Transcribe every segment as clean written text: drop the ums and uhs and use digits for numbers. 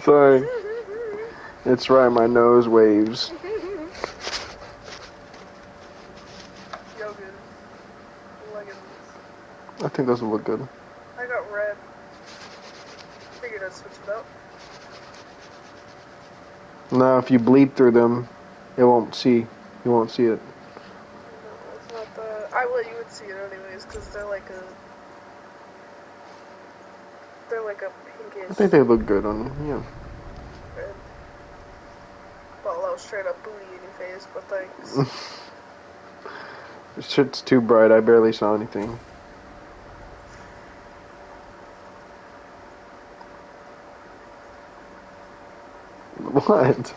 Sorry. It's right, my nose waves. Yoga leggings. I think those will look good. I got red. Figured I'd switch it up. Now, if you bleed through them, it won't see. You won't see it. No, it's not that. You would see it anyways, because they're like a pinkish I think they look good on you. Yeah. red. Well, that was straight up booty in your face, but thanks. This shit's too bright. I barely saw anything. What?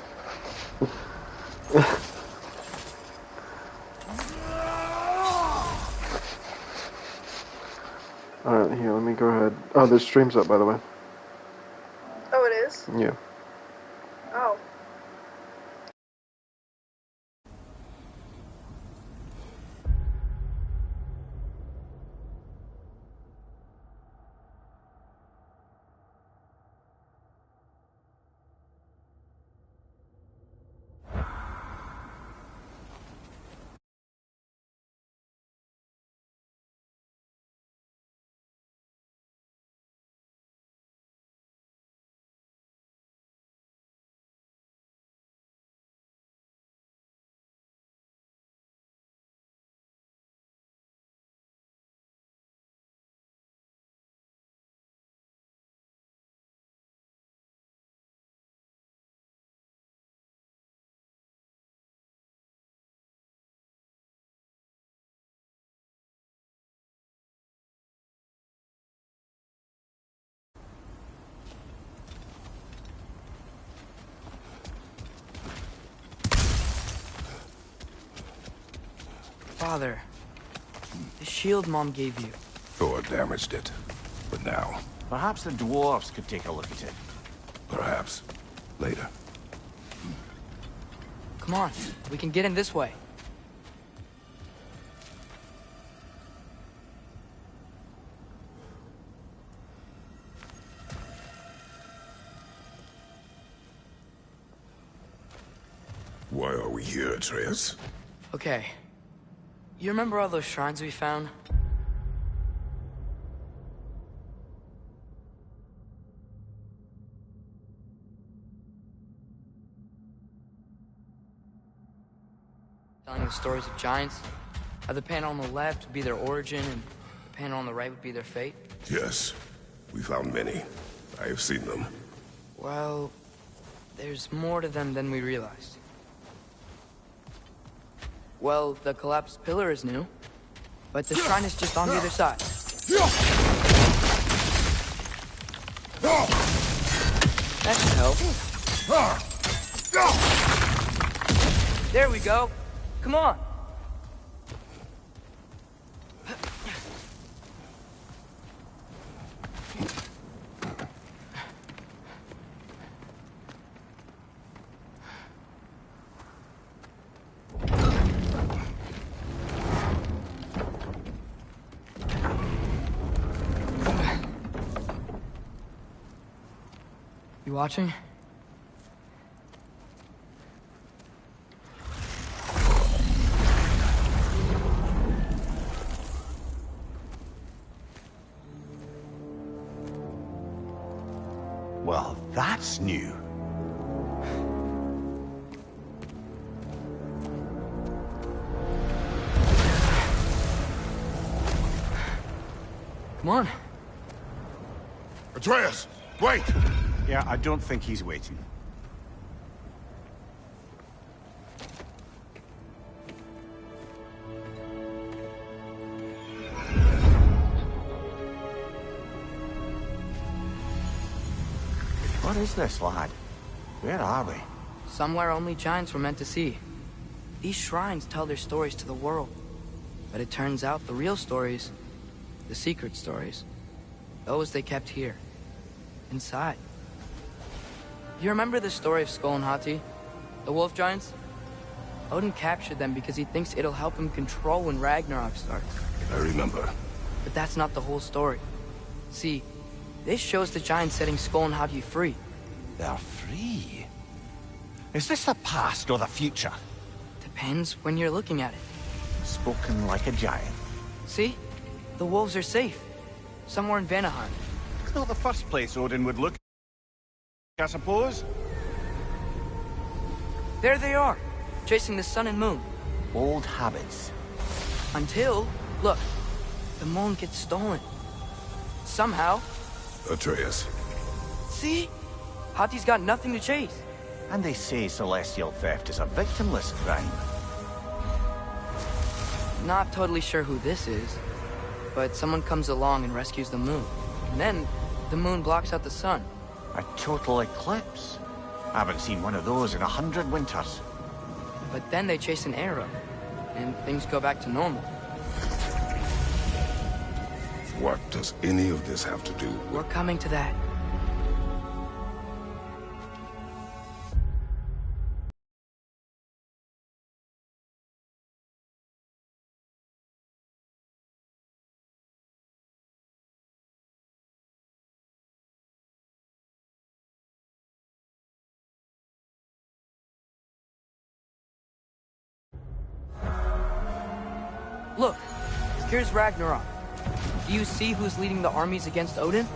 Alright, here, let me go ahead. Oh, the stream's up, by the way. Oh, it is? Yeah. Oh. Father, the shield Mom gave you. Thor damaged it. But now, Perhaps the dwarves could take a look at it. perhaps, later. Come on, we can get in this way. Why are we here, Atreus? Okay. You remember all those shrines we found? Telling the stories of giants? How the panel on the left would be their origin, and the panel on the right would be their fate? Yes, we found many. I have seen them. Well, there's more to them than we realized. Well, the collapsed pillar is new, but the shrine is just on the other side. That should help. There we go. Come on. You watching? Well, that's new. Come on. Atreus, wait! Yeah, I don't think he's waiting. What is this, lad? Where are we? Somewhere only giants were meant to see. These shrines tell their stories to the world. But it turns out the real stories, the secret stories, those they kept here, inside. You remember the story of Skull and Hati? The wolf giants? Odin captured them because he thinks it'll help him control when Ragnarok starts. I remember. But that's not the whole story. See, this shows the giants setting Skull and Hati free. They're free. Is this the past or the future? Depends when you're looking at it. Spoken like a giant. See? The wolves are safe. Somewhere in Vanaheim. It's not the first place Odin would look, I suppose. There they are, chasing the sun and moon. Old habits. Until, look, the moon gets stolen. Somehow. Atreus. See? Hati's got nothing to chase. And they say celestial theft is a victimless crime. Not totally sure who this is, but someone comes along and rescues the moon. And then, the moon blocks out the sun. A total eclipse. I haven't seen one of those in 100 winters. But then they chase an arrow, and things go back to normal. What does any of this have to do with... We're coming to that. Look, here's Ragnarok. Do you see who's leading the armies against Odin?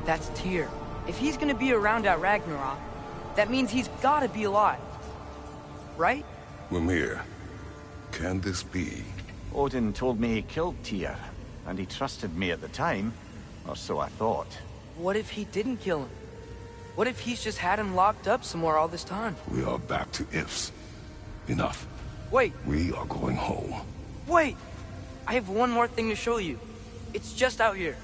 That's Tyr. If he's gonna be around at Ragnarok, that means he's gotta be alive. Right? Mimir, can this be? Odin told me he killed Tyr, and he trusted me at the time, or so I thought. What if he didn't kill him? What if he's just had him locked up somewhere all this time? We are back to ifs. Enough. Wait, We are going home. wait! I have one more thing to show you. It's just out here.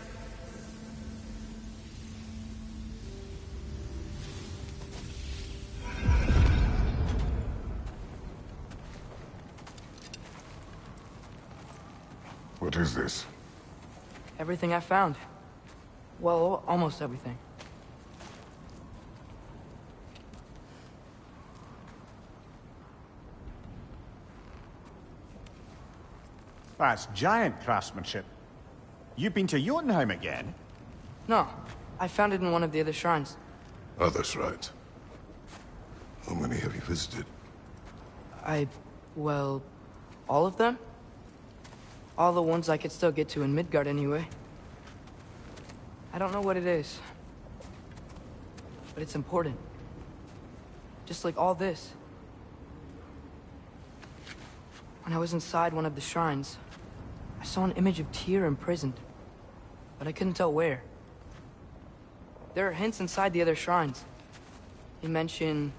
What is this? Everything I found. Well, almost everything. That's giant craftsmanship. You've been to Jotunheim again? No, I found it in one of the other shrines. Other shrines. How many have you visited? Well, all of them? All the ones I could still get to in Midgard anyway. I don't know what it is. But it's important. Just like all this. When I was inside one of the shrines, I saw an image of Tyr imprisoned. But I couldn't tell where. There are hints inside the other shrines. They mention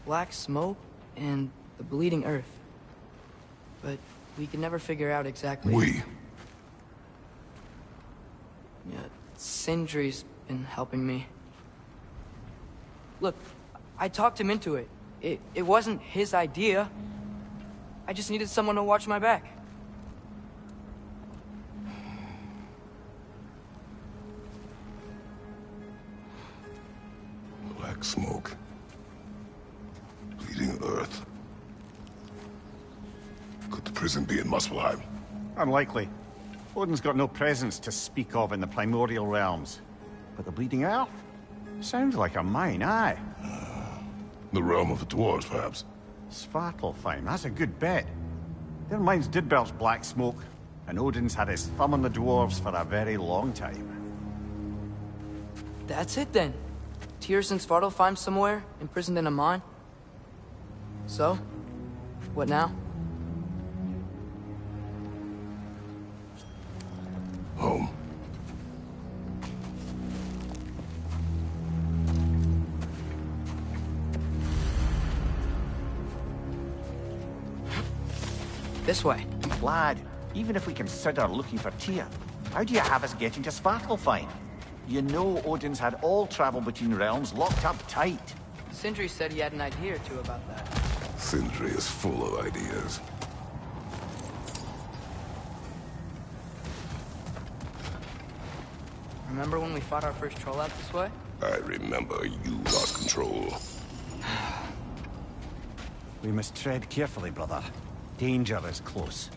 black smoke and the bleeding earth. But we could never figure out exactly. Yeah, Sindri's been helping me. Look, I talked him into it. It wasn't his idea. I just needed someone to watch my back. Black smoke. Bleeding earth. Could the prison be in Muspelheim? Unlikely. Odin's got no presence to speak of in the primordial realms. But the Bleeding Earth? Sounds like a mine, aye. The realm of the dwarves, perhaps? Svartalfheim, that's a good bet. Their mines did belch black smoke, and Odin's had his thumb on the dwarves for a very long time. That's it then. Tyr's in Svartalfheim somewhere, imprisoned in a mine. So, what now? Home. This way. Lad, even if we consider looking for Tyr, how do you have us getting to Svartalfheim? You know Odin's had all travel between realms locked up tight. Sindri said he had an idea or two about that. Sindri is full of ideas. Remember when we fought our first troll out this way? I remember you lost control. We must tread carefully, brother. Danger is close.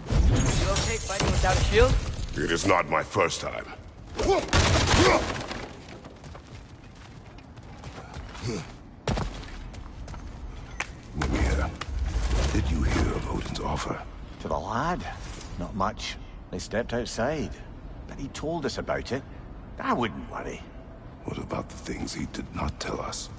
You okay fighting without a shield? It is not my first time. Mimir, did you hear of Odin's offer? To the lad? Not much. They stepped outside. But he told us about it. I wouldn't worry. What about the things he did not tell us?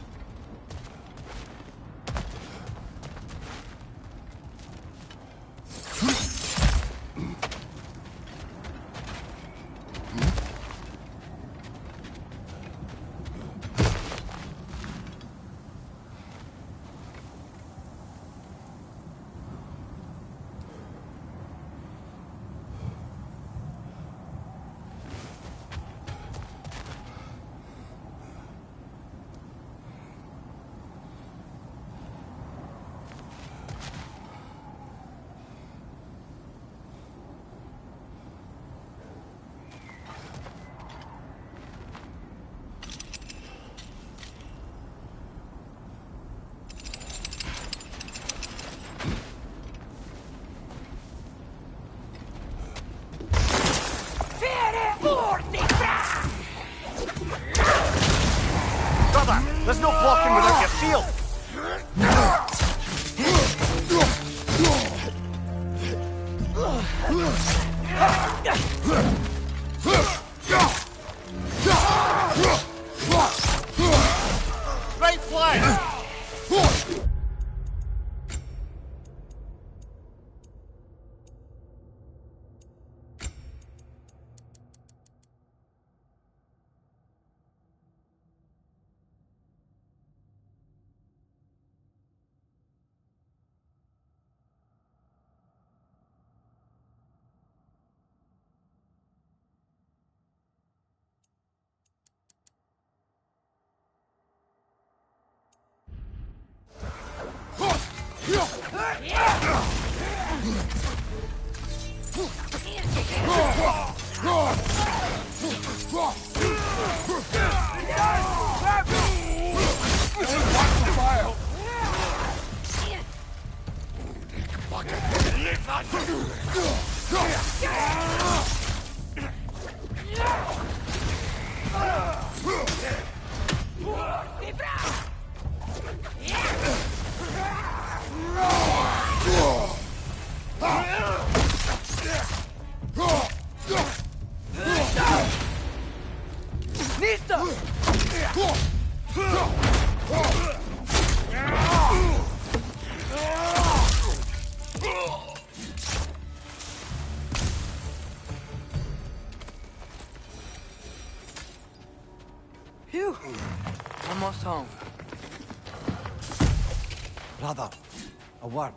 Brother, there's no blocking without your shield! Right flank! Phew! Almost home. Brother, a word.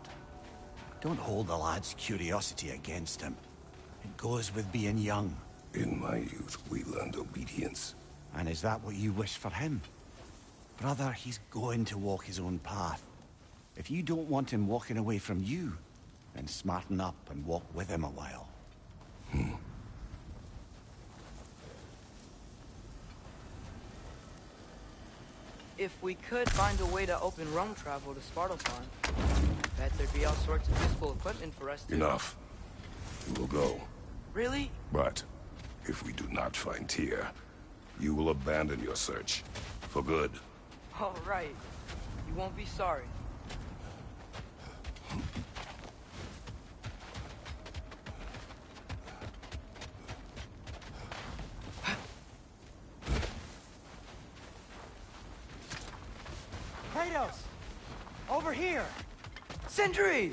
Don't hold the lad's curiosity against him. It goes with being young. In my youth, we learned obedience. And is that what you wish for him? Brother, he's going to walk his own path. If you don't want him walking away from you, then smarten up and walk with him a while. If we could find a way to open Rome travel to Spartalfon, bet there'd be all sorts of useful equipment for us to... Enough. We will go. Really? But if we do not find Tyr, you will abandon your search. For good. All right. You won't be sorry. Kratos! Over here! Sentry!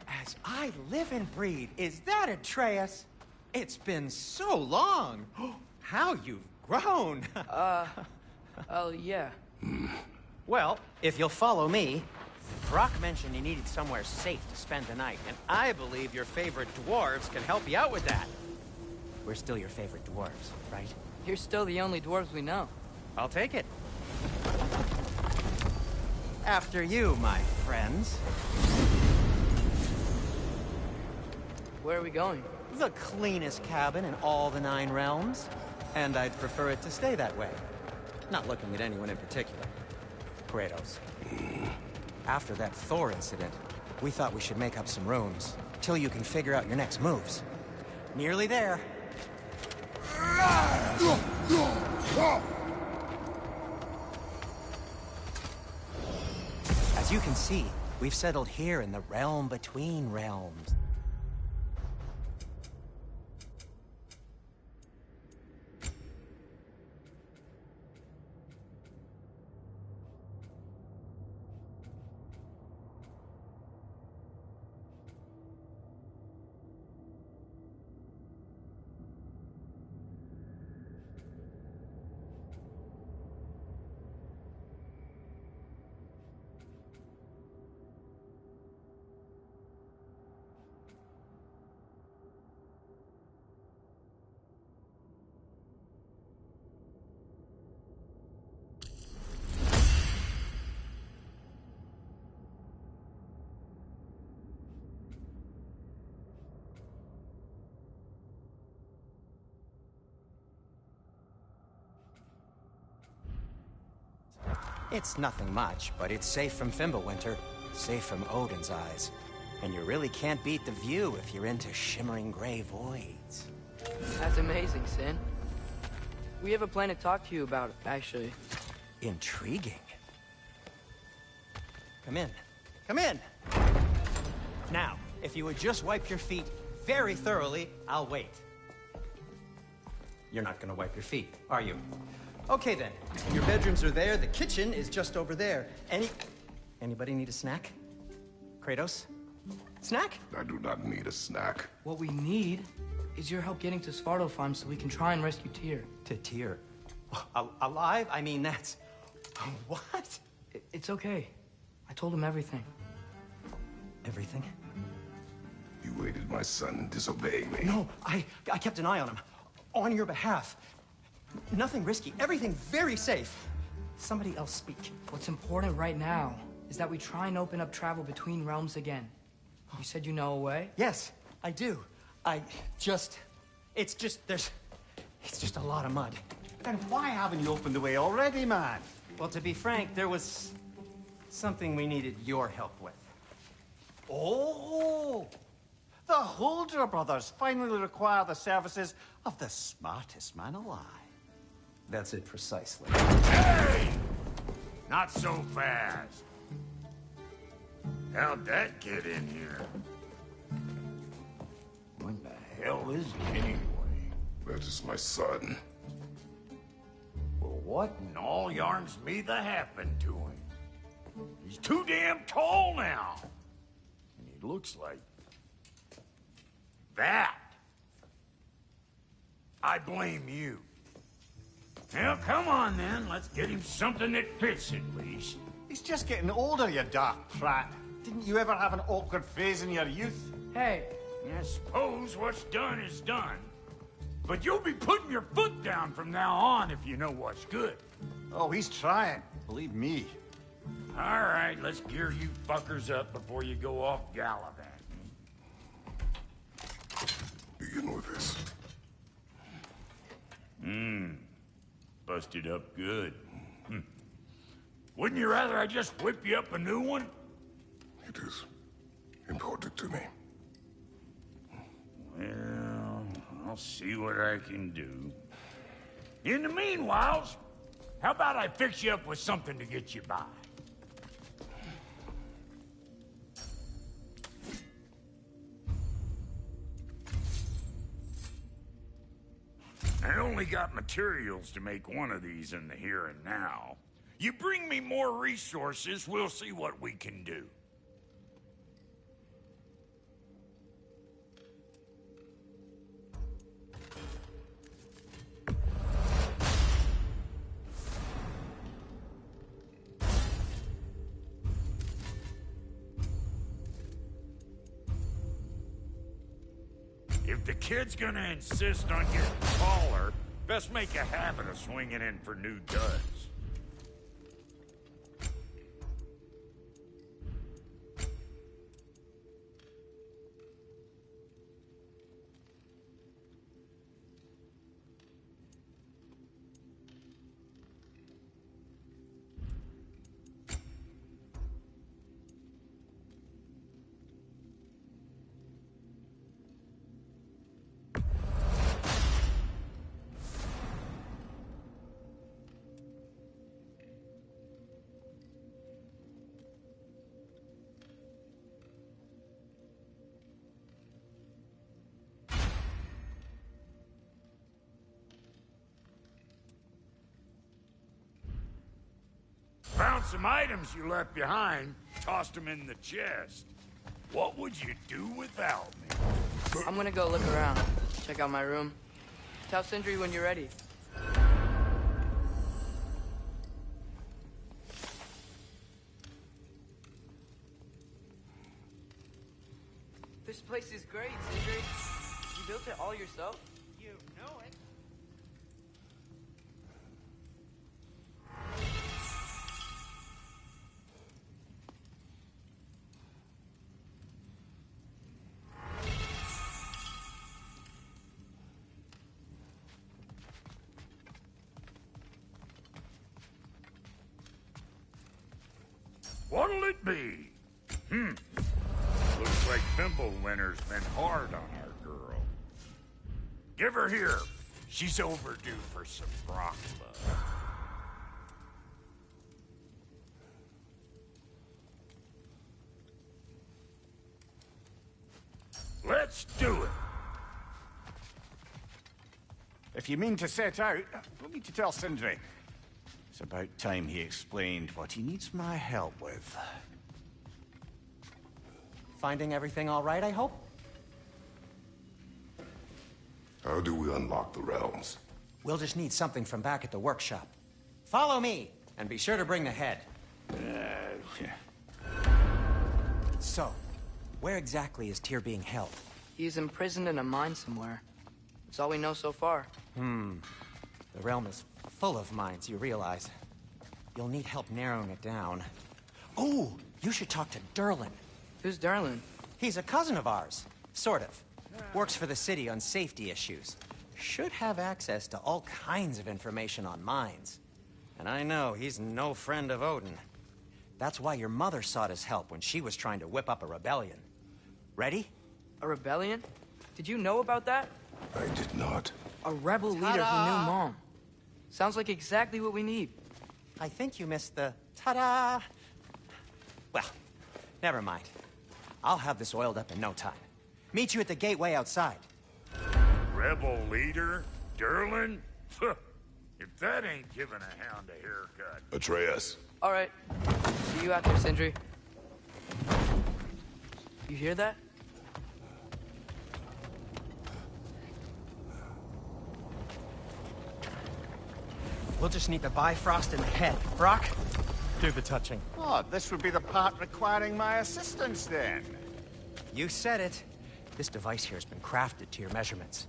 As I live and breathe, is that Atreus? It's been so long! How you've grown! Oh, yeah. Well, if you'll follow me, Brock mentioned you needed somewhere safe to spend the night, and I believe your favorite dwarves can help you out with that. We're still your favorite dwarves, right? You're still the only dwarves we know. I'll take it. After you, my friends. Where are we going? The cleanest cabin in all the 9 realms. And I'd prefer it to stay that way. Not looking at anyone in particular. Kratos. After that Thor incident, we thought we should make up some rooms, till you can figure out your next moves. Nearly there. see, we've settled here in the realm between realms. It's nothing much, but it's safe from Fimbulwinter, safe from Odin's eyes. And you really can't beat the view if you're into shimmering gray voids. That's amazing, Sin. We have a plan to talk to you about, actually. Intriguing. Come in. Come in! Now, if you would just wipe your feet very thoroughly, I'll wait. You're not gonna wipe your feet, are you? Okay then. Your bedrooms are there, the kitchen is just over there. Anybody need a snack? Kratos? Snack? I do not need a snack. What we need is your help getting to Svartalfheim so we can try and rescue Tyr. To Tyr? Alive? I mean, that's... What? It's okay. I told him everything. Everything? You aided my son in disobeying me. No, I kept an eye on him. On your behalf. Nothing risky. Everything very safe. Somebody else speak. What's important right now is that we try and open up travel between realms again. You said you know a way? Yes, I do. It's just a lot of mud. Then why haven't you opened the way already, man? Well, to be frank, there was something we needed your help with. Oh! The Holder brothers finally require the services of the smartest man alive. That's it precisely. Hey! Not so fast. How'd that get in here? What the hell is he anyway? That is my son. Well, what in all yarns me the happened to him? He's too damn tall now. And he looks like... that. I blame you. Well, come on then. Let's get him something that fits at least. He's just getting older, you dark prat. Didn't you ever have an awkward phase in your youth? Hey, I suppose what's done is done. But you'll be putting your foot down from now on if you know what's good. Oh, he's trying. Believe me. All right, let's gear you fuckers up before you go off gallivanting. Begin with this. Busted up good. Wouldn't you rather I just whip you up a new one? It is important to me. Well, I'll see what I can do. In the meanwhile, how about I fix you up with something to get you by? I only got materials to make one of these in the here and now. You bring me more resources, we'll see what we can do. If the kid's gonna insist on getting taller, best make a habit of swinging in for new duds. some items you left behind, tossed them in the chest. What would you do without me? I'm gonna go look around. Check out my room. Tell Sindri when you're ready. This place is great, Sindri. You built it all yourself? You know it. What'll it be? Looks like Thimblewinter's been hard on our girl. Give her here. She's overdue for some rock love. Let's do it. If you mean to set out, we'll need to tell Sindri. It's about time he explained what he needs my help with. Finding everything all right, I hope? How do we unlock the realms? We'll just need something from back at the workshop. Follow me, and be sure to bring the head. So, where exactly is Tyr being held? He's imprisoned in a mine somewhere. That's all we know so far. The realm is full of mines, you realize. You'll need help narrowing it down. Oh, you should talk to Durlin. Who's Darlin? He's a cousin of ours. Sort of. Works for the city on safety issues. Should have access to all kinds of information on mines. And I know he's no friend of Odin. That's why your mother sought his help when she was trying to whip up a rebellion. Ready? A rebellion? Did you know about that? I did not. A rebel leader who knew Mom. Sounds like exactly what we need. I think you missed the ta-da. Well, never mind. I'll have this oiled up in no time. Meet you at the gateway outside. Rebel leader? Durlin? If that ain't giving a hound a haircut. Atreus. All right. See you out there, Sindri. You hear that? We'll just need the Bifrost in the head. Brock, do the touching. Oh, this would be the part requiring my assistance then. You said it. This device here has been crafted to your measurements.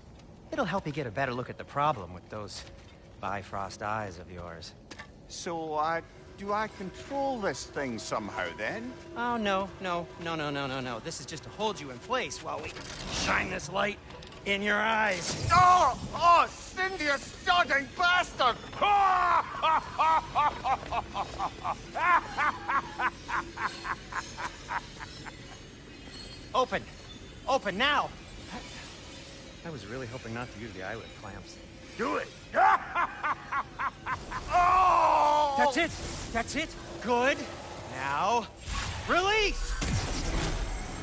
It'll help you get a better look at the problem with those Bifrost eyes of yours. So, do I control this thing somehow then? Oh, no. This is just to hold you in place while we shine this light in your eyes. Oh, Cindy, you sodding bastard! Open! Open now! I was really hoping not to use the eyelid clamps. Do it! Oh! That's it! That's it! Good! Now, release!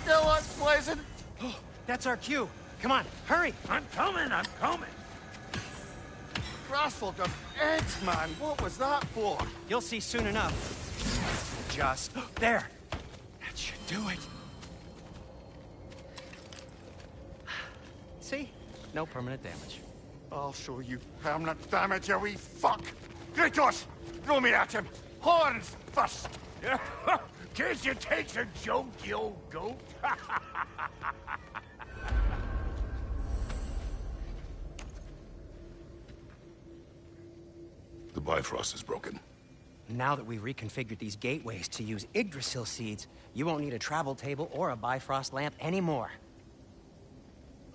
Still unpleasant. Oh, that's our cue. Come on, hurry! I'm coming! Grassful of eggs, man. What was that for? You'll see soon enough. Just there. That should do it. See? No permanent damage. I'll show you permanent damage, you wee fuck. Kratos, throw me at him. Horns first. Can't you take a joke, you old goat? The Bifrost is broken. Now that we've reconfigured these gateways to use Yggdrasil seeds, you won't need a travel table or a Bifrost lamp anymore.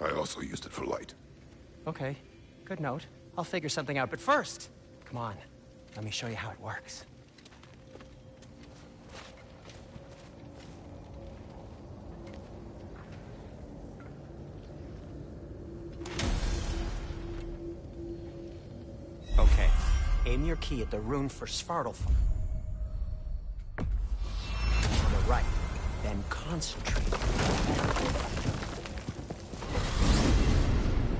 I also used it for light. Okay, good note. I'll figure something out, but first, come on, let me show you how it works. Okay, aim your key at the rune for Svartalfheim. On the right, then concentrate.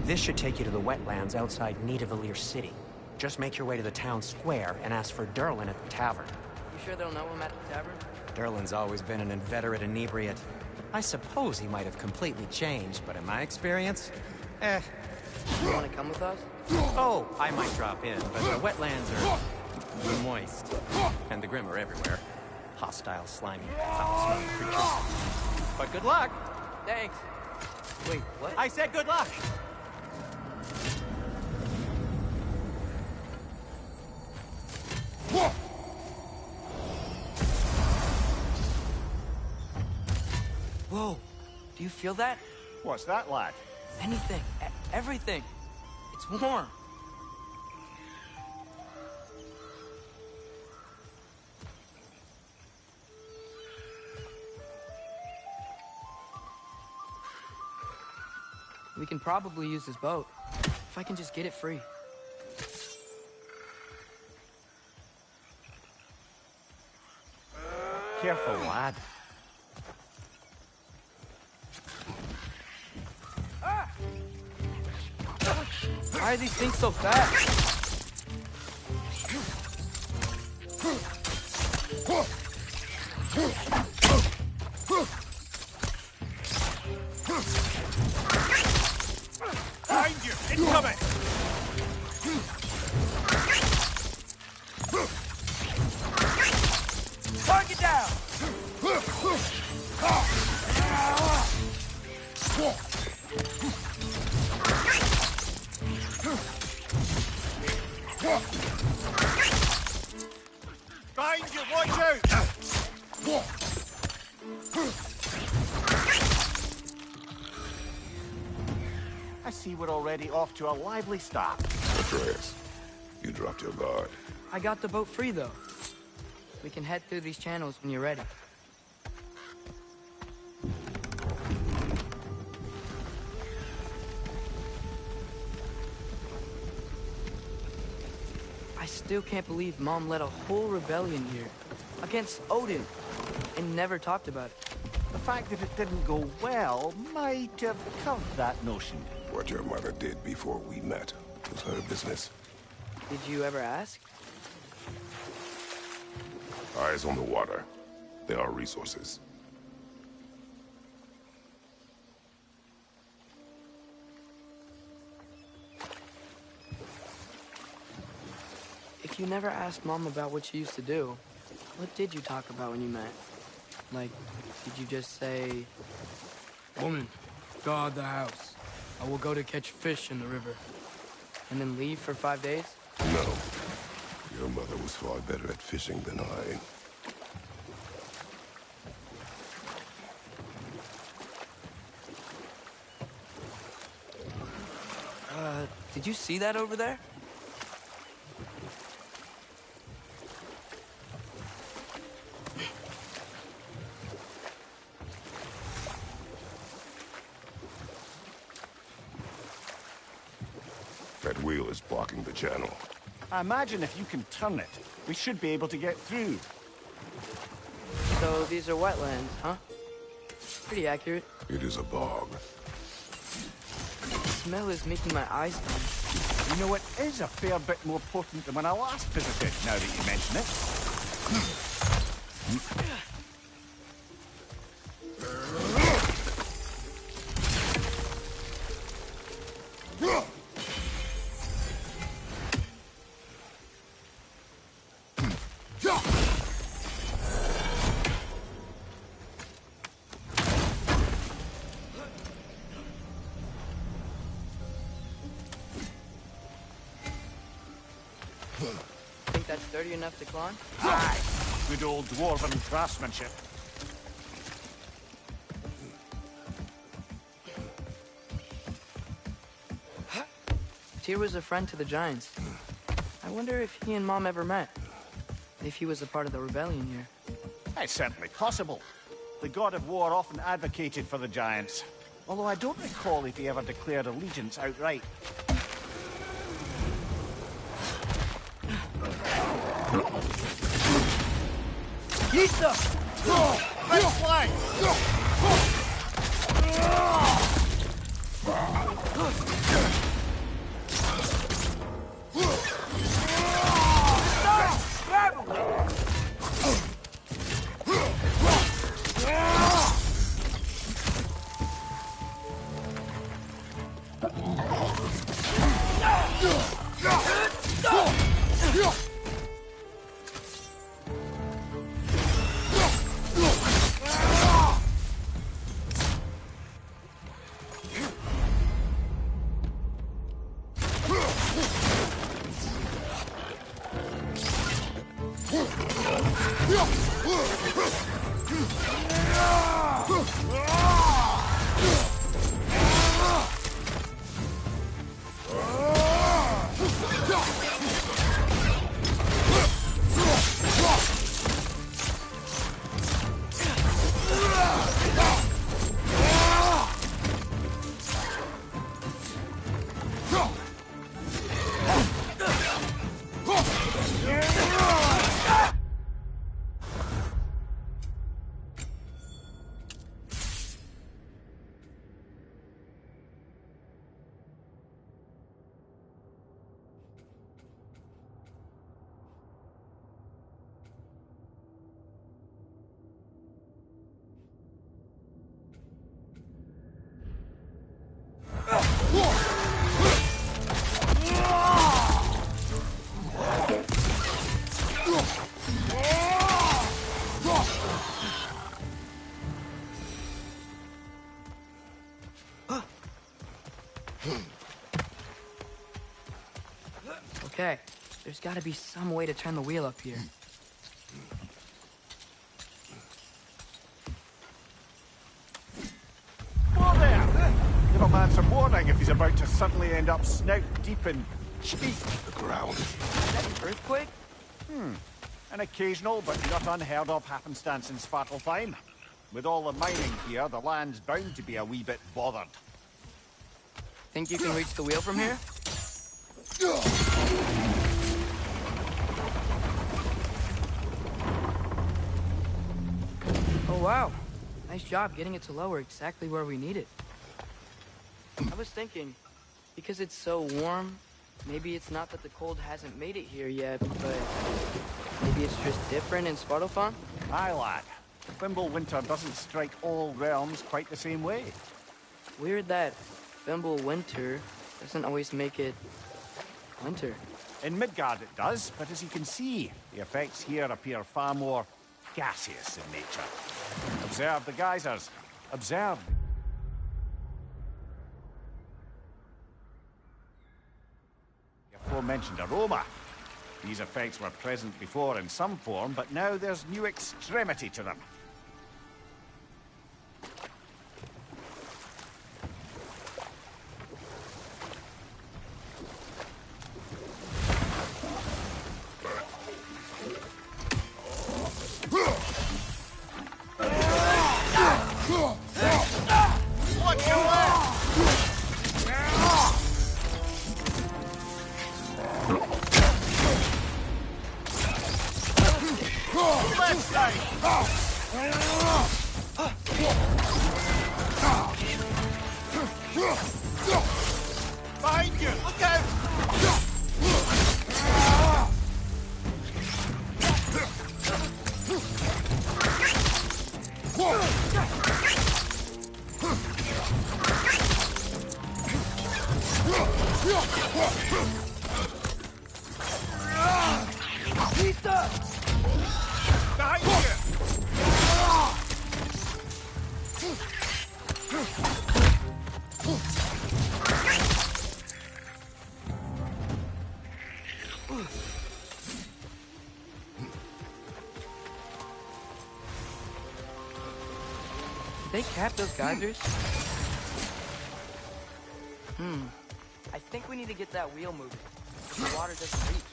This should take you to the wetlands outside Nidavellir City. Just make your way to the town square and ask for Durlin at the tavern. You sure they'll know him at the tavern? Derlin's always been an inveterate inebriate. I suppose he might have completely changed, but in my experience, You want to come with us? Oh, I might drop in, but the wetlands are moist. And the Grim are everywhere. Hostile, slimy, foul-smelling creatures. But good luck! Thanks. Wait, what? I said good luck! Whoa, do you feel that? What's that, lad? Anything, everything. It's warm. We can probably use this boat, if I can just get it free. Careful, lad. Why are these things so fast? Behind you! Incoming! Target down! Behind you! Watch out! I see we're already off to a lively start. Atreus, you dropped your guard. I got the boat free, though. We can head through these channels when you're ready. I still can't believe Mom led a whole rebellion here. Against Odin. And never talked about it. The fact that it didn't go well might have curved that notion. What your mother did before we met was her business. Did you ever ask? Eyes on the water. There are resources. If you never asked Mom about what she used to do, what did you talk about when you met? Like, did you just say, "Woman, guard the house. I will go to catch fish in the river," and then leave for 5 days? No. Your mother was far better at fishing than I. Did you see that over there? That wheel is blocking the channel. I imagine if you can turn it, we should be able to get through. So these are wetlands, huh? Pretty accurate. It is a bog. The smell is making my eyes numb. You know, it is a fair bit more potent than when I last visited, now that you mention it. Think that's sturdy enough to climb? Aye, good old dwarven craftsmanship. Tyr was a friend to the Giants. I wonder if he and Mom ever met. If he was a part of the rebellion here. It's certainly possible. The god of war often advocated for the Giants. Although I don't recall if he ever declared allegiance outright. Yisa! Right flank! Okay, there's gotta be some way to turn the wheel up here. Whoa there! Give a man some warning if he's about to suddenly end up snout deep in cheek. The ground. Is that an earthquake? An occasional but not unheard of happenstance in Svartalfheim. With all the mining here, the land's bound to be a wee bit bothered. Think you can reach the wheel from here? Oh wow, nice job getting it to lower exactly where we need it. I was thinking, because it's so warm, maybe it's not that the cold hasn't made it here yet, but maybe it's just different in Svartalfheim? Aye, lad. Fimble winter doesn't strike all realms quite the same way. Weird that Fimble winter doesn't always make it winter. In Midgard it does, but as you can see, the effects here appear far more gaseous in nature. Observe the geysers. Observe the aforementioned aroma. These effects were present before in some form, but now there's new extremity to them. Behind you! Look out! Behind you! Did they cap those geysers? I think we need to get that wheel moving. The water doesn't reach.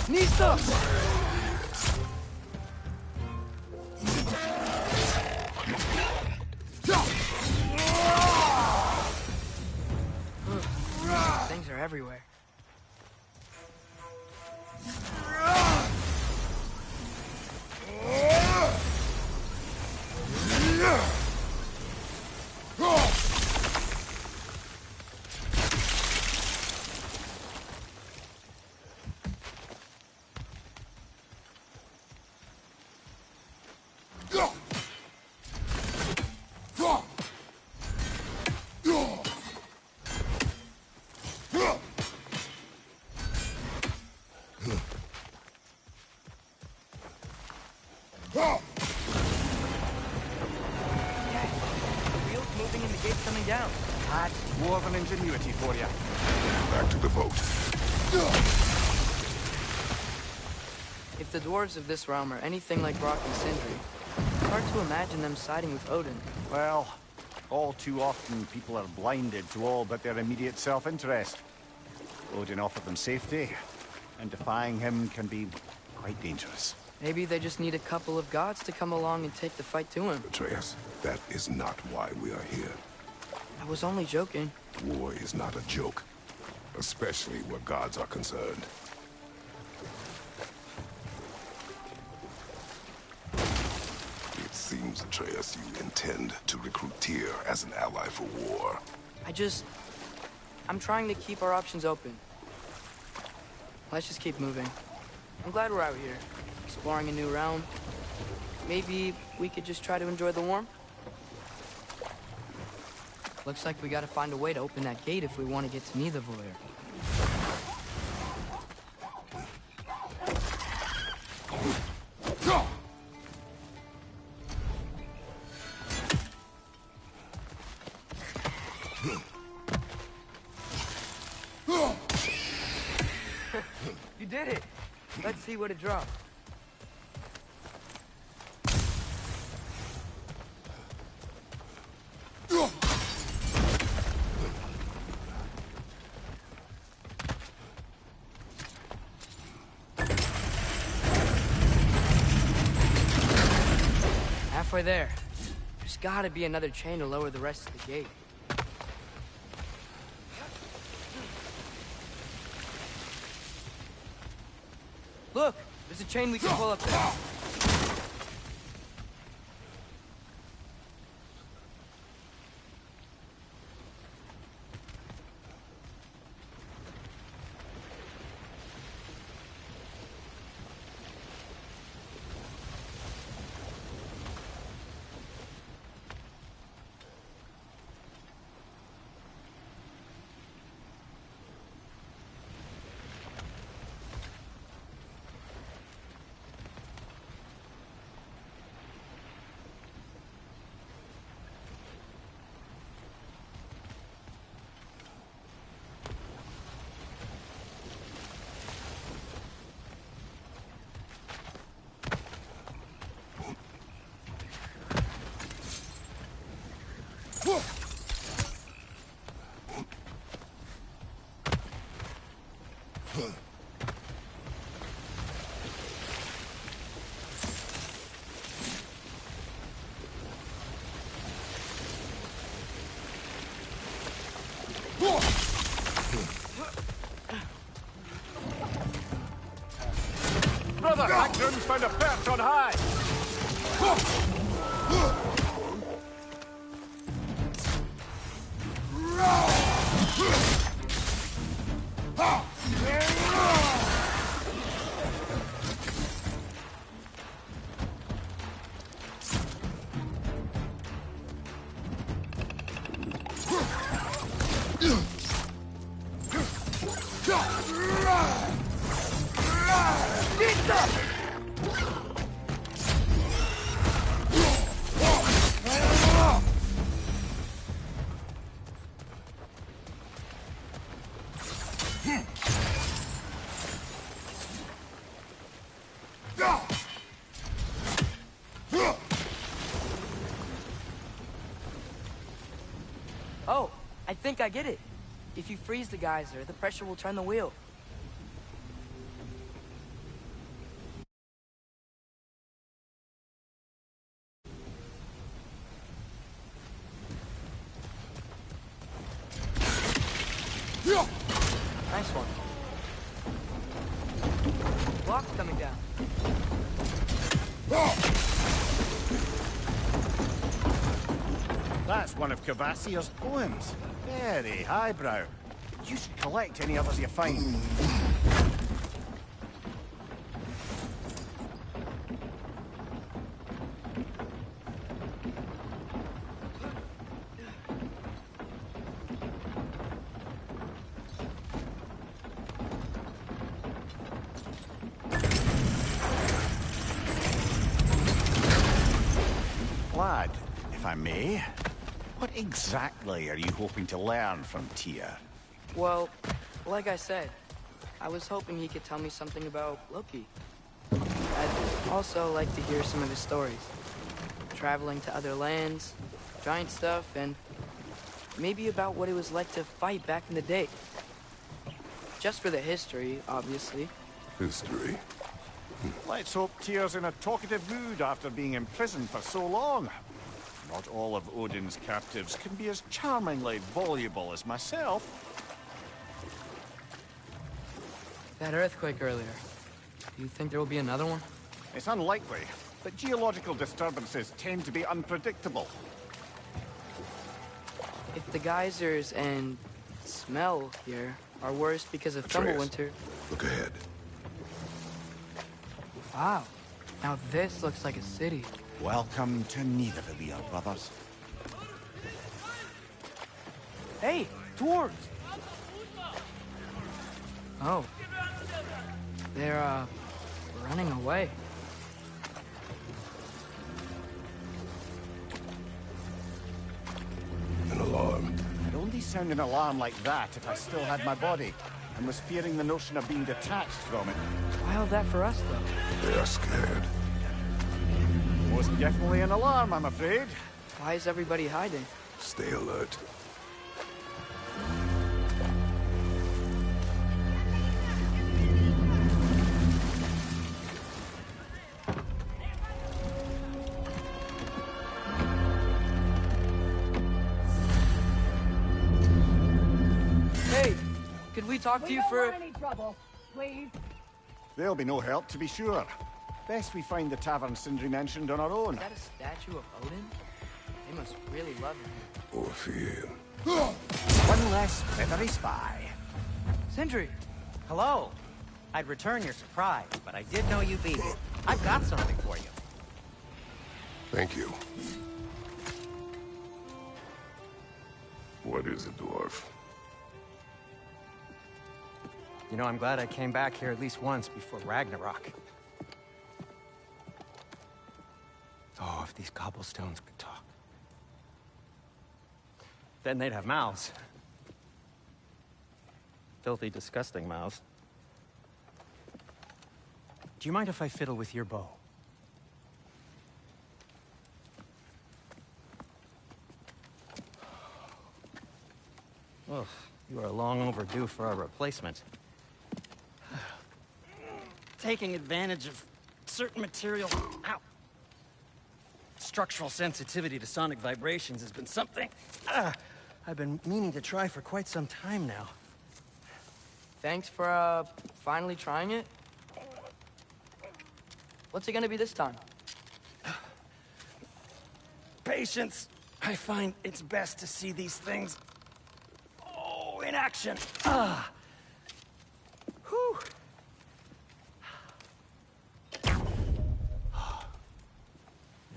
Nista! Things are everywhere. dwarven ingenuity for you. Back to the boat. If the dwarves of this realm are anything like Rock and Sindri, it's hard to imagine them siding with Odin. Well, all too often people are blinded to all but their immediate self-interest. Odin offered them safety, and defying him can be quite dangerous. Maybe they just need a couple of gods to come along and take the fight to him. Atreus, that is not why we are here. I was only joking. War is not a joke, especially where gods are concerned. It seems, Atreus, you intend to recruit Tyr as an ally for war. I'm trying to keep our options open. Let's just keep moving. I'm glad we're out here, exploring a new realm. Maybe we could just try to enjoy the warmth? Looks like we gotta find a way to open that gate if we want to get to Nidavellir. You did it! Let's see what it drops. Halfway there. There's gotta be another chain to lower the rest of the gate. Look! There's a chain we can pull up there. Brother, Hackgrim's found a perch on high! Oh, I think I get it. If you freeze the geyser, the pressure will turn the wheel. Nice one. Block's coming down. That's one of Cavassier's poems. Very highbrow. You should collect any others you find. Lad, if I may, What exactly are you hoping to learn from Tyr? Well, like I said, I was hoping he could tell me something about Loki. I'd also like to hear some of his stories. Traveling to other lands, giant stuff, and maybe about what it was like to fight back in the day. Just for the history, obviously. History. Let's hope Tyr's in a talkative mood after being imprisoned for so long. Not all of Odin's captives can be as charmingly voluble as myself. That earthquake earlier. Do you think there will be another one? It's unlikely, but geological disturbances tend to be unpredictable. If the geysers and smell here are worse because of Atreus, Thumbwinter... look ahead. Wow. Now this looks like a city. Welcome to Nidavellir, brothers. Hey, dwarves! Oh. They're, running away. An alarm. I'd only sound an alarm like that if I still had my body, and was fearing the notion of being detached from it. Why all that for us, though? They are scared. Most definitely an alarm, I'm afraid. Why is everybody hiding? Stay alert. Hey, could we talk to you for... any trouble, please. There'll be no help, to be sure. Best we find the tavern Sindri mentioned on our own. Is that a statue of Odin? They must really love him. Or fear. One less feathery spy. Sindri! Hello. I'd return your surprise, but I did know you'd be here. I've got something for you. Thank you. What is it, dwarf? You know, I'm glad I came back here at least once before Ragnarok. Oh, if these cobblestones could talk. Then they'd have mouths. Filthy, disgusting mouths. Do you mind if I fiddle with your bow? Oh, you are long overdue for a replacement. Taking advantage of certain material... Ow! Structural sensitivity to sonic vibrations has been something I've been meaning to try for quite some time now. Thanks for, finally trying it. What's it gonna be this time? Patience. I find it's best to see these things... Oh, in action. Whew.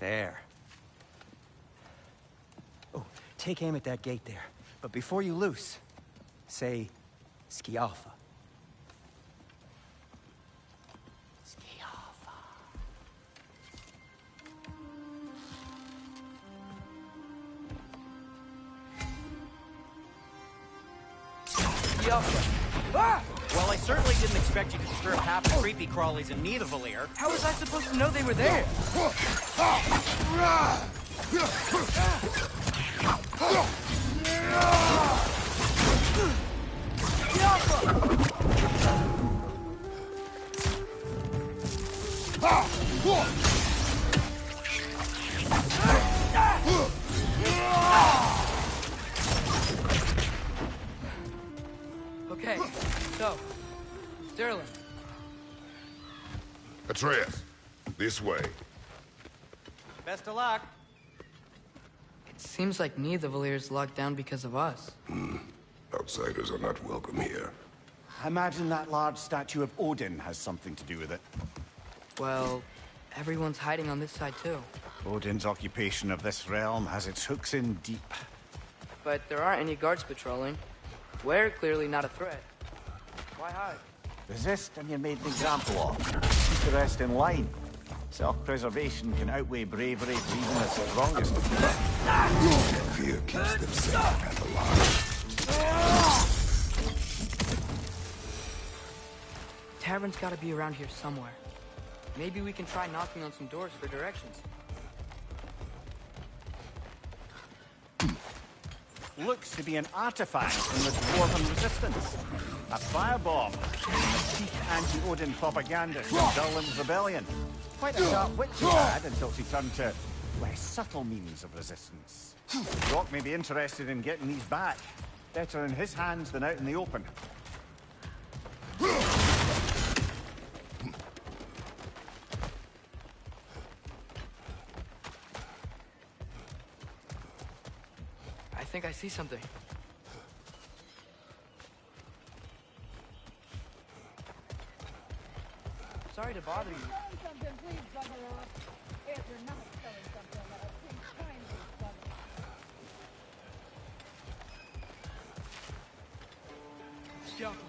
There. Oh, take aim at that gate there. But before you loose, say, Skialfa. Skialfa. Skialfa. Ah! Well, I certainly didn't expect you to disturb half the creepy crawlies in Nidavellir. How was I supposed to know they were there? Okay, so, Sterling. Atreus, this way. Best of luck. It seems like Nidavellir's locked down because of us. Outsiders are not welcome here. I imagine that large statue of Odin has something to do with it. Well, everyone's hiding on this side too. Odin's occupation of this realm has its hooks in deep. But there aren't any guards patrolling. We're clearly not a threat. Why hide? Resist and you're made an example of. Keep the rest in line. Self-preservation can outweigh bravery for even the strongest. Fear keeps them safe and alive. Tavern's gotta be around here somewhere. Maybe we can try knocking on some doors for directions. Looks to be an artifact from the Dwarven Resistance. A firebomb. A chief anti-Odin propagandist in Durlin's rebellion. Quite a sharp wit she had until she turned to less subtle means of resistance. Rock may be interested in getting these back. Better in his hands than out in the open. I think I see something. Sorry to bother you. Careful.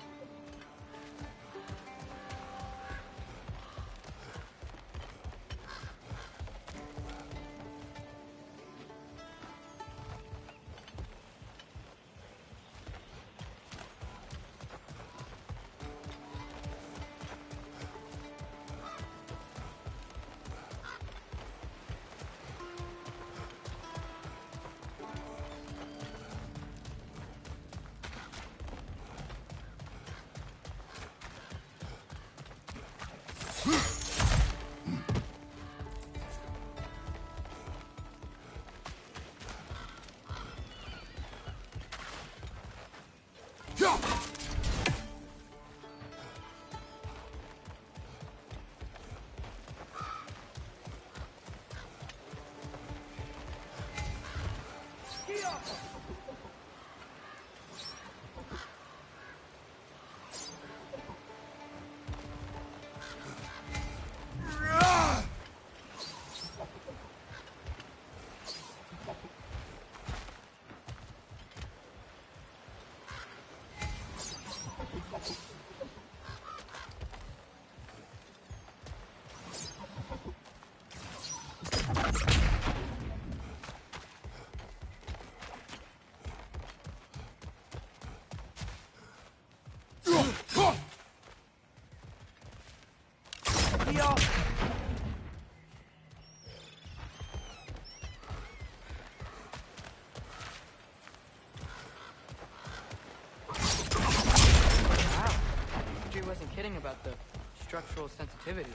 Wasn't kidding about the structural sensitivity.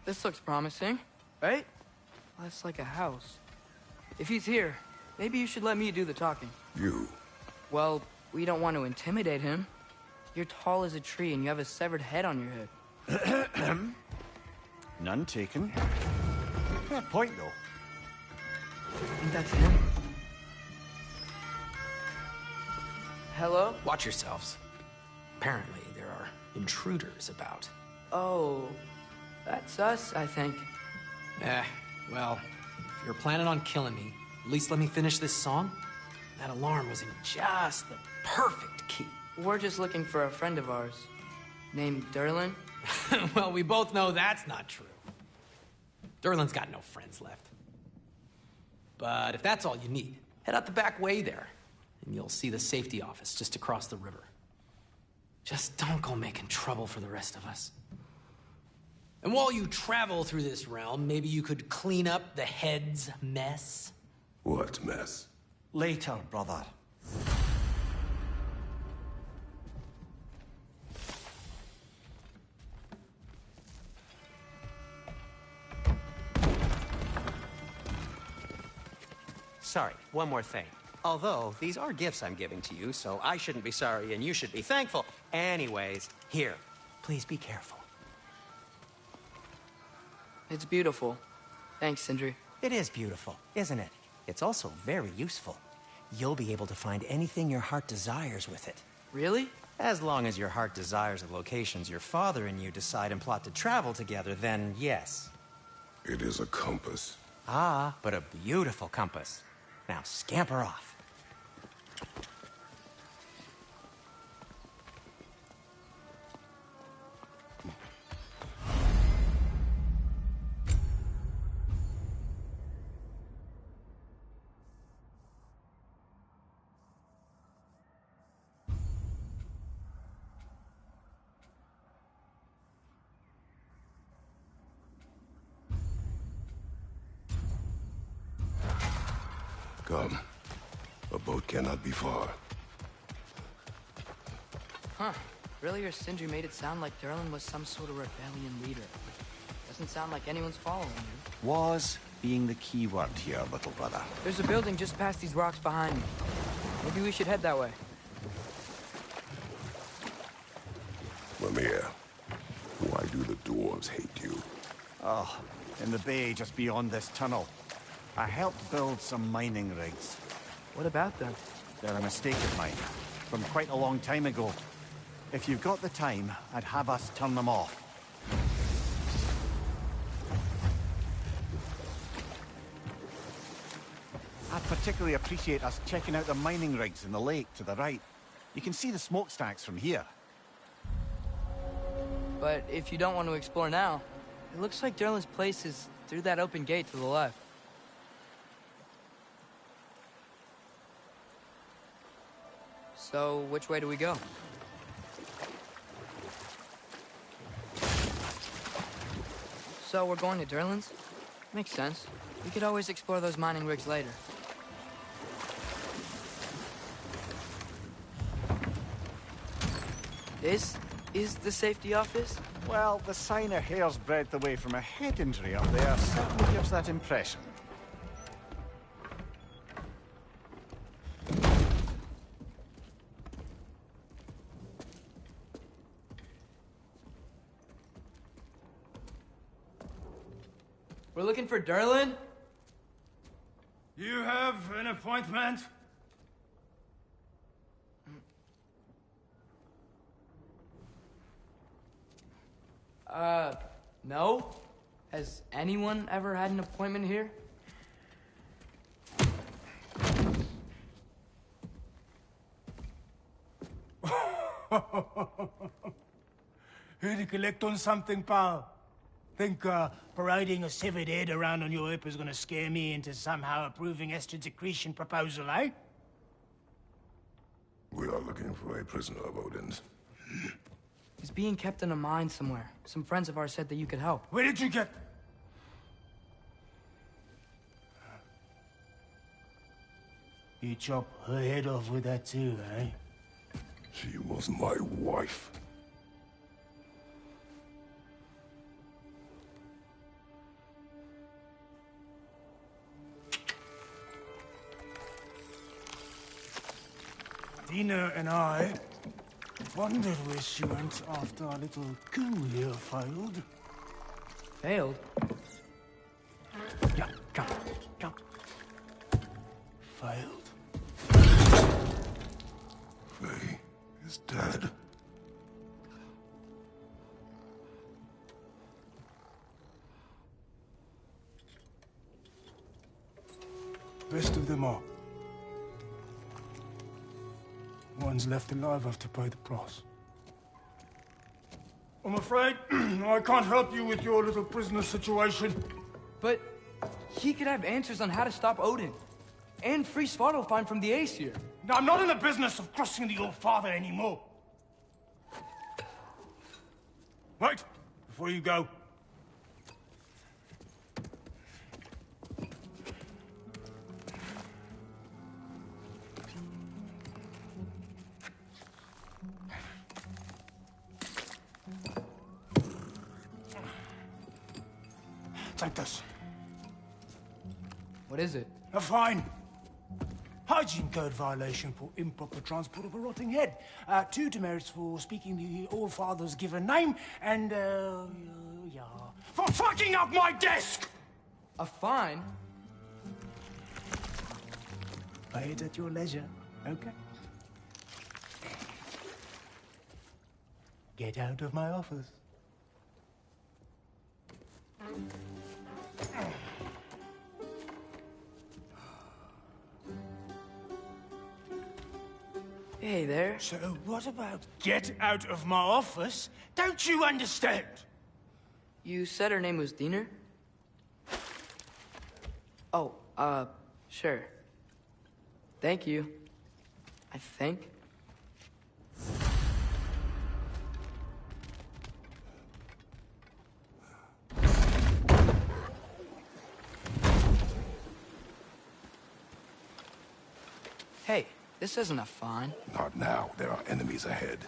This looks promising, right? Less like a house. If he's here, maybe you should let me do the talking. You? Well, we don't want to intimidate him. You're tall as a tree and you have a severed head on your head. None taken. Fair point, though. I think that's him. Hello? Watch yourselves. Apparently, there are intruders about. Oh, that's us, I think. Well, if you're planning on killing me, at least let me finish this song. That alarm was in just the perfect key. We're just looking for a friend of ours, named Durlin. Well, we both know that's not true. Durlin's got no friends left. But if that's all you need, head out the back way there, and you'll see the safety office just across the river. Just don't go making trouble for the rest of us. And while you travel through this realm, maybe you could clean up the head's mess? What mess? Later, brother. Sorry, one more thing. Although, these are gifts I'm giving to you, so I shouldn't be sorry and you should be thankful. Anyways, here, please be careful. It's beautiful. Thanks, Sindri. It is beautiful, isn't it? It's also very useful. You'll be able to find anything your heart desires with it. Really? As long as your heart desires the locations your father and you decide and plot to travel together, then yes. It is a compass. Ah, but a beautiful compass. Now scamper off. Come. A boat cannot be far. Huh. Really, or Sindri made it sound like Durlin was some sort of rebellion leader. Doesn't sound like anyone's following him. Was being the key word here, little brother. There's a building just past these rocks behind me. Maybe we should head that way. Mimir, why do the dwarves hate you? Oh, in the bay just beyond this tunnel. I helped build some mining rigs. What about them? They're a mistake of mine, from quite a long time ago. If you've got the time, I'd have us turn them off. I'd particularly appreciate us checking out the mining rigs in the lake to the right. You can see the smokestacks from here. But if you don't want to explore now, it looks like Durlin's place is through that open gate to the left. So, which way do we go? So, we're going to Durlin's? Makes sense. We could always explore those mining rigs later. This is the safety office? Well, the sign a hair's breadth away from a head injury up there certainly gives that impression. We're looking for Durlin? You have an appointment? No? Has anyone ever had an appointment here? Here to collect on something, pal? Think, parading a severed head around on your hip is gonna scare me into somehow approving Esther's accretion proposal, eh? We are looking for a prisoner of Odin's. He's being kept in a mine somewhere. Some friends of ours said that you could help. Where did you get... You chop her head off with that too, eh? She was my wife. Dina and I wondered where she went after our little coup here failed. Failed? Yeah, jump, jump. Failed. Faye is dead. Best of them all. One's left alive have to pay the price. I'm afraid I can't help you with your little prisoner situation. But he could have answers on how to stop Odin. And free Svartalfheim from the Aesir. I'm not in the business of crossing the Old Father anymore. Right, before you go. Take this. What is it? A fine. Hygiene code violation for improper transport of a rotting head. 2 demerits for speaking the All-Father's given name, and, yeah. For fucking up my desk! A fine? Pay it at your leisure, okay? Get out of my office. Hey there. So what about get out of my office? Don't you understand? You said her name was Diener? Oh, sure. Thank you. I think. Hey, this isn't a fine. Not now. There are enemies ahead.